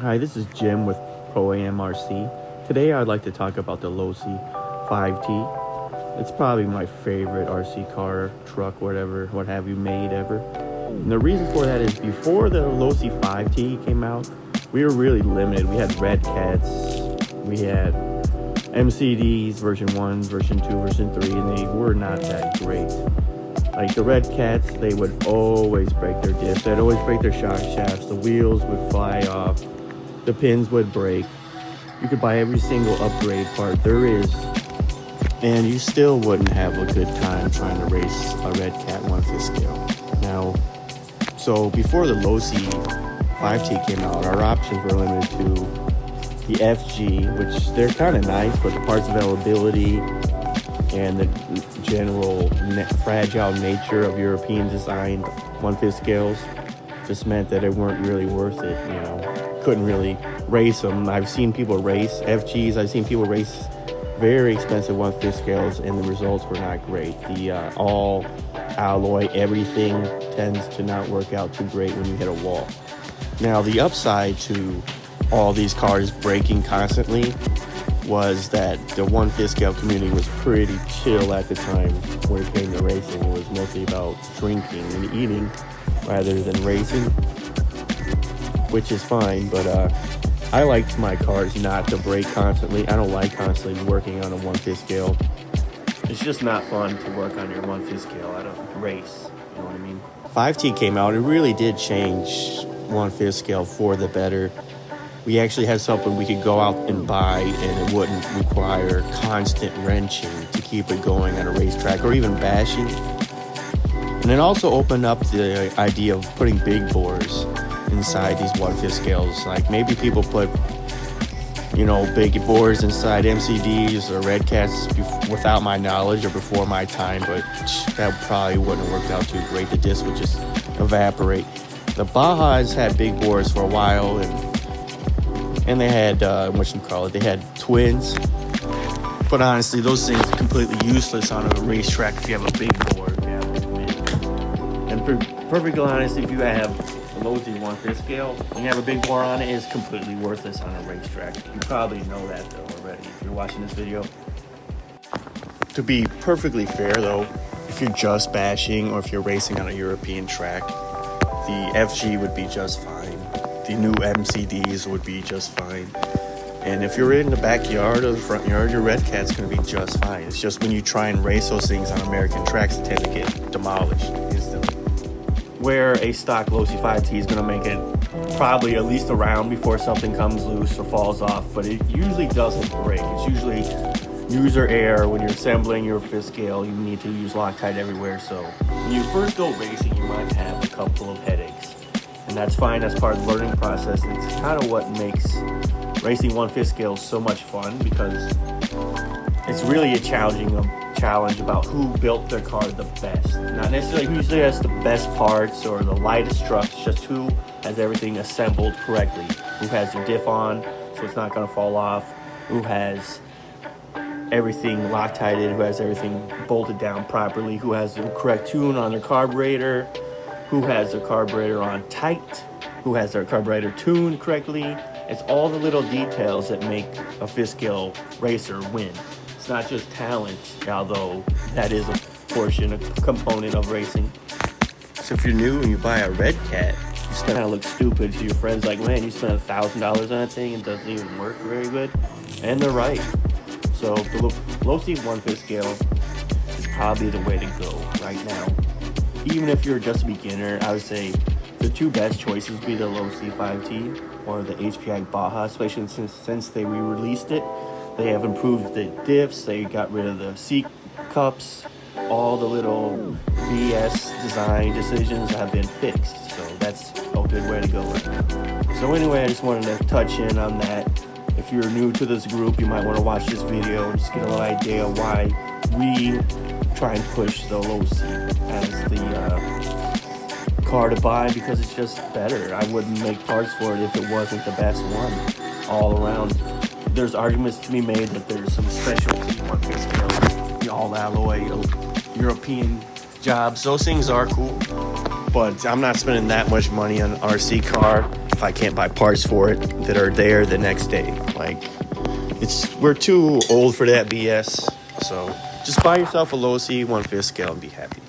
Hi, this is Jim with Pro AMRC. Today I'd like to talk about the Losi 5T. It's probably my favorite RC car, truck, whatever, what have you made ever. And the reason for that is before the Losi 5T came out, we were really limited. We had Red Cats, we had MCDs, version 1, version 2, version 3, and they were not that great. Like the Red Cats, they would always break their diffs, they'd always break their shock shafts, the wheels would fly off, the pins would break. You could buy every single upgrade part there is, and you still wouldn't have a good time trying to race a Red Cat 1/5 scale. Now, so before the Losi 5T came out, our options were limited to the FG, which they're kind of nice, but the parts availability and the general fragile nature of European designed 1/5 scales just meant that it weren't really worth it. You know, couldn't really race them. I've seen people race FGs. I've seen people race very expensive 1/5 scales, and the results were not great. The all alloy everything tends to not work out too great when you hit a wall. Now, the upside to all these cars breaking constantly was that the 1/5 scale community was pretty chill at the time when it came to racing. It was mostly about drinking and eating rather than racing, which is fine, but I liked my cars not to break constantly. I don't like constantly working on a 1/5 scale. It's just not fun to work on your 1/5 scale at a race, you know what I mean? 5T came out, it really did change 1/5 scale for the better. We actually had something we could go out and buy, and it wouldn't require constant wrenching to keep it going at a racetrack or even bashing. And it also opened up the idea of putting big bores inside these 1/5 scales. Like maybe people put, you know, big bores inside MCDs or Red Cats without my knowledge or before my time, but that probably wouldn't have worked out too great. The disc would just evaporate. The Bajas had big bores for a while, and they had they had twins, but honestly those things are completely useless on a racetrack if you have a big bore, if you have a twin. And perfectly honestly, if you have a Losi 1/5 scale and you have a big bore on it, it's completely worthless on a racetrack. You probably know that though already if you're watching this video. To be perfectly fair though, if you're just bashing or if you're racing on a European track, the FG would be just fine. The new MCDs would be just fine. And if you're in the backyard or the front yard, your Red Cat's going to be just fine. It's just when you try and race those things on American tracks, they tend to get demolished instantly. Where a stock Losi 5T is going to make it probably at least a round before something comes loose or falls off, but it usually doesn't break. It's usually user error. When you're assembling your 5th scale, you need to use Loctite everywhere. So when you first go racing, you might have a couple of headaches. And that's fine, that's part of the learning process. It's kind of what makes racing 1/5 scale so much fun, because it's really a challenge about who built their car the best. Not necessarily who usually has the best parts or the lightest trucks, just who has everything assembled correctly. Who has their diff on so it's not going to fall off, who has everything Loctited, who has everything bolted down properly, who has the correct tune on their carburetor, who has their carburetor on tight, who has their carburetor tuned correctly. It's all the little details that make a 5th scale racer win. It's not just talent, although that is a portion, a component of racing. So if you're new and you buy a Red Cat, you kind of look stupid to your friends, like, man, you spent $1,000 on that thing and it doesn't even work very good. And they're right. So the Losi 1/5 scale is probably the way to go right now. Even if you're just a beginner, I would say the two best choices would be the Losi 5T or the HPI Baja, especially since they re-released it. They have improved the diffs, they got rid of the seat cups, all the little BS design decisions have been fixed. So that's a good way to go right now. So anyway, I just wanted to touch in on that. If you're new to this group, you might want to watch this video and just get a little idea why we try and push the Losi as the car to buy, because it's just better. I wouldn't make parts for it if it wasn't the best one all around. There's arguments to be made that there's some specialty 1/5 scale, all alloy European jobs. Those things are cool, but I'm not spending that much money on an RC car if I can't buy parts for it that are there the next day. Like, we're too old for that BS. So just buy yourself a low C 1/5 scale and be happy.